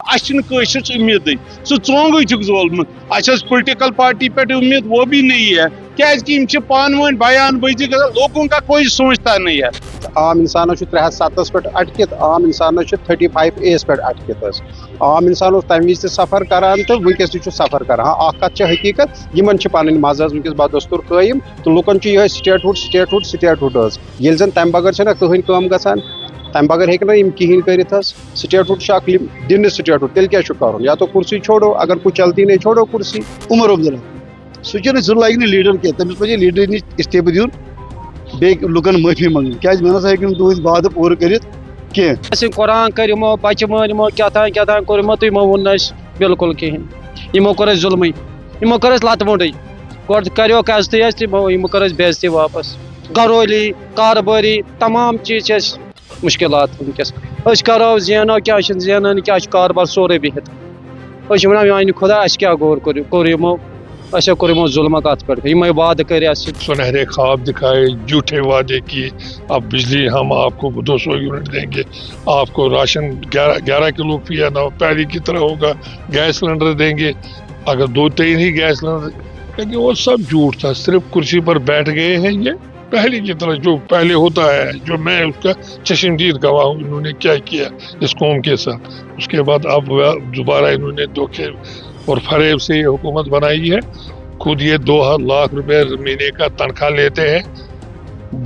अस उम्मीद सह चोंग जोलमुत अस political party पे उम्मीद वो भी नहीं है क्या पान बयानबाजी कर लोगों का कोई सोचता नहीं है। आम इंसान 307 पे अटकित आम इंसान 35A पे अटकित आम इंसान तम वज सफर करान तो वनकस सफर कर हाँ कत हकीकत इन पन मज वनकस बदस्तूर कायम तो लुकन यह स्टेटहुड ये जन तम बगैर कहन कम गसान तम बगैर हेम कहें कर स्टेटहुड दिन स्टेटहुड तेल क्या कर या तो कुर्सी छोड़ो अगर कुछ चलती नहीं छोड़ो कुर्सी। उमर अब्दुल्ला सह लगे लीडर की तमिस पे लीडर नश इस्तीफ दिन बे लुकन माफी मंगन क्या मे ना हेन तुद वाद पूर कर कुरान करमो बच्चे मानमो क्या कर्मो तो यमो वोन बिल्कुल कहें यमो कर जुल्म यमो कर लत मुंडे गो करो कजती यमो कर बेजती वापस घरोली कारबारी तमाम चीज मुश्किलात वनकस करो जेनो क्या जेनान क्या कारबार सोरे बिहत वन खुदा अस क्या गौर कोर यमो अच्छा कर्मो जुल्म कत पे वाद कर सुनहरे ख्वाब दिखाए झूठे वादे किए अब बिजली हम आपको 200 यूनिट देंगे आपको राशन 11 किलो पिया ना पहले की तरह होगा गैस सिलेंडर देंगे अगर 2-3 ही गैस सिलेंडर लेकिन वो सब झूठ था सिर्फ कुर्सी पर बैठ गए हैं ये पहले की तरह जो पहले होता है जो मैं उसका चश्मदीद गवाह हूँ इन्होंने क्या किया इस कौम के साथ। उसके बाद अब दोबारा इन्होंने धोखे और फरेब से ये हुकूमत बनाई है खुद ये 2 लाख रुपए महीने का तनख्वाह लेते हैं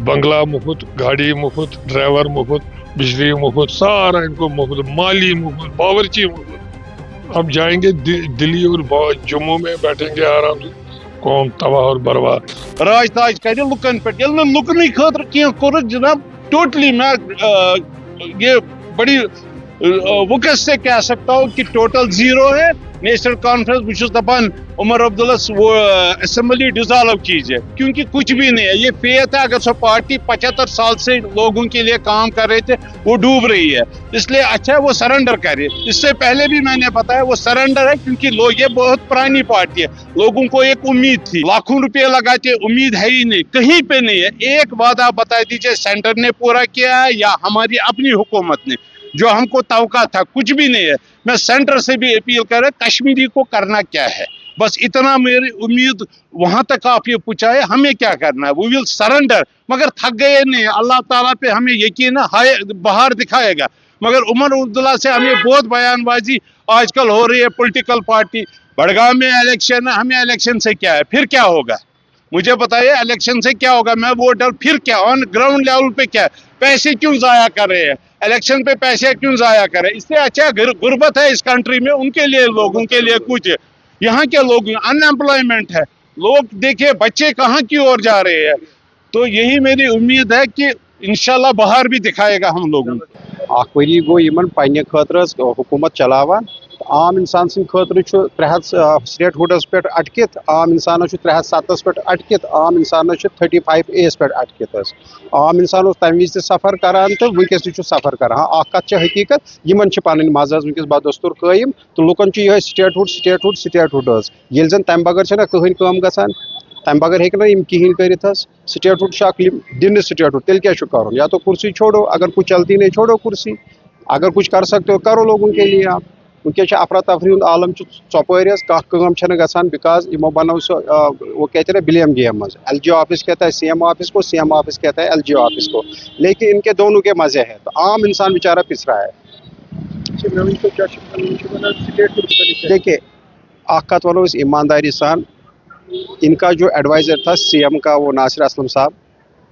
बंगला मुफ्त गाड़ी मुफ्त ड्राइवर मुफ्त बिजली मुफ्त सारा इनको मुफ्त माली मुफ्त बावर्ची मुफ्त। अब जाएंगे दिल्ली और जम्मू में बैठेंगे आराम से कौम तबाह और बर्बाद राज ताज कर लुकन पे लुकन खतर कह जनाब टोटली मैं ये बड़ी वक़्त से कह सकता हूँ कि टोटल जीरो है नेशनल कॉन्फ्रेंस बुश दपान उमर अब्दुल्ला वो असम्बली डिसॉल्व कीजिए क्योंकि कुछ भी नहीं है ये फेथ है अगर सो पार्टी 75 साल से लोगों के लिए काम कर रहे थे वो डूब रही है इसलिए अच्छा है वो सरेंडर करे। इससे पहले भी मैंने बताया वो सरेंडर है क्योंकि लोग ये बहुत पुरानी पार्टी है लोगों को एक उम्मीद थी लाखों रुपये लगाते उम्मीद है ही नहीं कहीं पे नहीं है। एक बात आप बता दीजिए सेंटर ने पूरा किया है या हमारी अपनी हुकूमत ने जो हमको तवक्का था कुछ भी नहीं है। मैं सेंटर से भी अपील कर रहा कश्मीरी को करना क्या है बस इतना मेरी उम्मीद वहां तक आप ये पूछाए हमें क्या करना है वो विल सरेंडर मगर थक गए नहीं अल्लाह ताला पे हमें यकीन है बाहर दिखाएगा मगर उमर अब्दुल्ला से हमें बहुत बयानबाजी आजकल हो रही है। पॉलिटिकल पार्टी बड़गाम में इलेक्शन है हमें इलेक्शन से क्या है फिर क्या होगा मुझे बताइए इलेक्शन से क्या होगा मैं वोटर फिर क्या ऑन ग्राउंड लेवल पे क्या पैसे क्यों जाया कर रहे हैं इलेक्शन पे पैसे क्यों जाया करें। इससे अच्छा गुर्बत है इस कंट्री में उनके लिए लोगों के लिए कुछ यहाँ के लोग अनएम्प्लॉयमेंट है लोग देखिए बच्चे कहाँ की ओर जा रहे हैं तो यही मेरी उम्मीद है कि इंशाल्लाह बाहर भी दिखाएगा हम लोगों को वरी गो इन पे खतर हुकूमत चलावान आम इंसान सद खतर 300 स्टेटहुडस पे अटकित आम इंसान 307 पे अटकित आम इंसान 35A पे अटकित आम इंसान तम वज सफर करान तो वनकस सफर कर हाँ कत हकीकत इन पन मज वनकस बदस्तूर कायम तो लुकन यह स्टेटहुड ये जन तम बगैर कहन कम गसान तम बगैर हेम कहें कर स्टेटहुड दिन स्टेटहुड तेल क्या कर या तो कुर्सी छोड़ो अगर कुछ चलती नहीं छोड़ो कुर्सी अगर कुछ कर सकते हो करो लोगों के लिए आप वनकस अफरा तफरी आलम चौपर कम गसान बिकॉज इमो बनो वो कहते हैं ब्लेम गेम मज LGO ऑफिस कहता है CM ऑफिस को CM ऑफिस कहता है LGO ऑफिस को लेकिन इनके दोनों के मजे हैं तो आम इंसान बेचारा पिस रहा है। देखिए कत वनो ईमानदारी सान इनका जो एडवाइज़र था CM का वो नासिर असलम साहब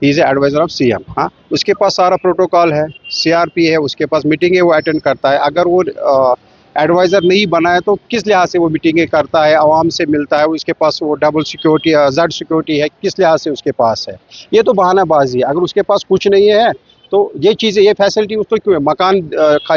he is adviser of CM हाँ उसके पास सारा प्रोटोकॉल है CRP है उसके पास मीटिंग है वो अटेंड करता है अगर वो एडवाइज़र नहीं बनाया तो किस लिहाज से वो मीटिंगें करता है आवाम से मिलता है उसके पास वो डबल सिक्योरिटी Z सिक्योरिटी है किस लिहाज से उसके पास है ये तो बहानाबाजी है। अगर उसके पास कुछ नहीं है तो ये चीज़ें ये फैसिलिटी उसको क्यों है मकान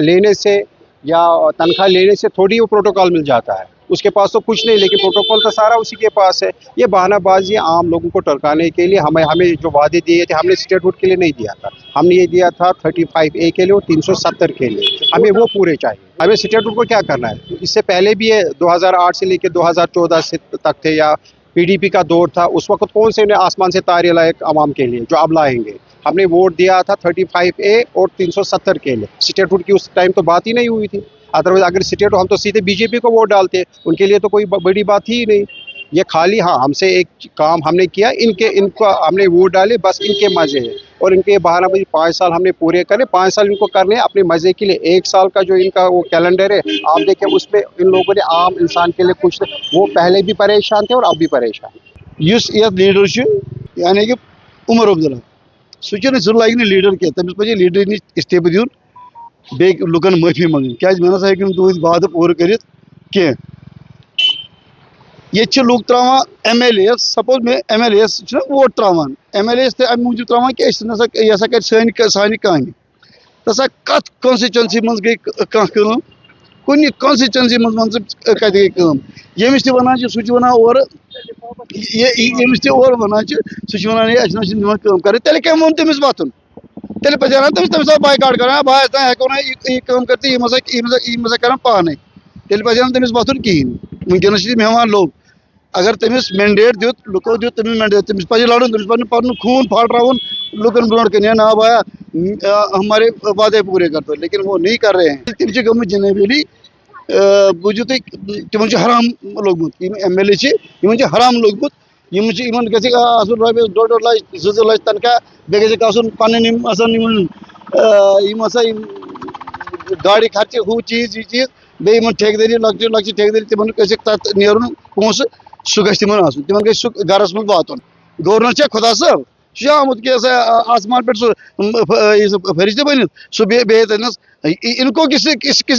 लेने से या तनख्वाह लेने से थोड़ी वो प्रोटोकॉल मिल जाता है उसके पास तो कुछ नहीं लेकिन प्रोटोकॉल तो सारा उसी के पास है। ये बहानाबाजी आम लोगों को टरकाने के लिए हमें जो वादे दिए थे हमने स्टेटहुड के लिए नहीं दिया था हमने ये दिया था 35A के लिए और 370 के लिए हमें वो पूरे चाहिए। हमें स्टेटहुड को क्या करना है इससे पहले भी 2008 से लेकर 2014 से तक थे या PDP का दौर था उस वक्त कौन से उन्हें आसमान से तारे लाए आवाम के लिए जो अब लाएंगे हमने वोट दिया था 35A और 370 के लिए स्टेटहुड की उस टाइम तो बात ही नहीं हुई थी। अदरवाइज अगर स्टेट हो हम तो सीधे बीजेपी को वोट डालते, उनके लिए तो कोई बड़ी बात ही नहीं। ये खाली हाँ हमसे एक काम हमने किया, इनको हमने वोट डाले, बस इनके मजे है और इनके बहाना बजी 5 साल हमने पूरे करे, 5 साल इनको करने अपने मजे के लिए। 1 साल का जो इनका वो कैलेंडर है आप देखें, उसमें इन लोगों ने आम इंसान के लिए कुछ, वो पहले भी परेशान थे और अब भी परेशान। یُس یَتھ لیٖڈر چھُ یعنی کہ عمر عبداللہ سُہ چھُنہٕ سُہ لگہِ نہٕ لیٖڈر کینٛہہ، تٔمِس پَزِ لیٖڈر نِش اِستعفہٕ دیُن بیٚیہِ لُکن معٲفی منٛگٕنۍ، کیازِ مےٚ نسا ہیٚکہِ نہٕ تُہٕنٛدۍ وعدٕ پوٗرٕ کٔرِتھ کینٛہہ۔ ییٚتہِ چھِ لُکھ تراوان MLAs, suppose مےٚ ایم ایل اے یس چھِنہ ووٹ تراوان، ایم ایل اے یس تہِ اَمہِ موٗجوٗب تراوان کہِ أسۍ نسا یہِ ہسا کرِ سانہِ کامہِ۔ تسا کتھ کانسٹچوینسی منٛز گٔے کانٛہہ کٲم؟ کُنہِ کانسٹچوینسی منٛز ون ژٕ کتہِ گٔے کٲم؟ ییٚمِس تہِ ونان چھِ سُہ چھُ ونان اورٕ، ییٚمِس تہِ اورٕ ونان چھِ سُہ چھُ ونان ہے اَسہِ نہ چھِ دِوان کٲم کرٕنۍ، تیٚلہِ کٔمۍ ووٚن تٔمِس وۄتھُن؟ تیٚلہِ پَزِ ہا تٔمِس تٔمِس بایکاٹ کرُن، بہٕ أسۍ تام ہٮ۪کو نہٕ یہِ کٲم کٔرِتھ، یِم ہسا کران پانے، تیٚلہِ پَزِ ہا نہٕ تٔمِس وۄتھُن کِہینۍ۔ وٕنکیٚنس چھِ تِم ہٮ۪وان لوٚگ، اگر تٔمِس مینڈیٹ دیُت، لُکو دیُت تٔمِس مینڈیٹ، تٔمِس پَزِ لڑُن، تٔمِس پَزِ نہٕ پَنُن خوٗن پھاٹراوُن لُکن برونٛٹھ کَنۍ، ہے نا بھایا ہمارے وعدے پوٗرے کر دو، لیکن وہ نہیں کر رہے ہیں۔ تِم چھِ گٔمٕتۍ جناب علی، بوٗزِو تُہۍ تِمن چھُ حرام لوٚگمُت، یِم ایم ایل اے چھِ یِمن چھُ حرام لوٚگمُت، یِمن گژھِ آسُن رۄپیس 1.5 لچھ 2 لچھ تنخواہ، بیٚیہِ گژھِ آسُن پنٕنۍ یِم آسان یِم ہسا یِم گاڑِ خرچہِ ہُہ چیٖز یہِ چیٖز، بیٚیہِ یِمن ٹھیکدٔری لۄکچہِ لۄکچہِ ٹھیکدٔری تِمن گژھِ تتھ نیرُن پونٛسہٕ، سُہ گژھِ تِمن آسُن، تِمن گژھِ سُہ گرس منٛز واتُن۔ گورنر چھا خۄدا صٲب؟ سُہ چھُ آمُت کہِ آسمان پٮ۪ٹھ سُہ فرشتہٕ بٔنِتھ، سُہ بیٚیہِ تٔمِس ان کو کس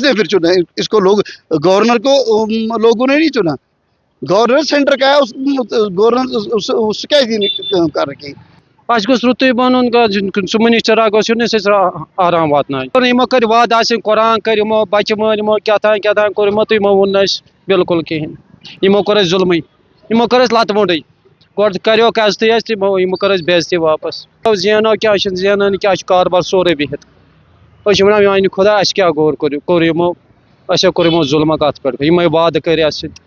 نے پھر چنا؟ اس کو لوگ گورنر کو لوگوں نے نہیں چنا، گورنر سینٹر کا ہے، گورنر اس کیا کام کر رکھی۔ اَسہِ گوٚژھ رُتُے بَنُن، سُہ مِنِسٹر اکھ گوٚژھ یُن یُس اَسہِ آرام واتنایہِ۔ یِمو کٔرۍ وعدٕ آسٕنۍ، قرآن کٔرۍ یِمو، بچہٕ مٲلۍ یِمو کیٛاہ تام کوٚر یِمو، تہٕ یِمو ووٚن نہٕ اَسہِ بِلکُل کِہینۍ۔ یِمو کوٚر اَسہِ ظُلمٕے، یِمو کٔر اَسہِ لَتہٕ موٚنڈٕے، گۄڈٕ کریوکھ عزتٕے اَسہِ تہٕ یِمو کٔر اَسہِ بے عزتی واپس۔ زینو کیٛاہ چھِنہٕ زینٲنی کیٛاہ چھُ کاربار سورُے بِہِتھ، أسۍ چھِ وَنان میٛانہِ خۄدا اَسہِ کیٛاہ کوٚر یِمو، اَسے کوٚر یِمو ظُلمک اَتھ پٮ۪ٹھ، یِمے وعدٕ کٔرۍ اَسہِ سۭتۍ۔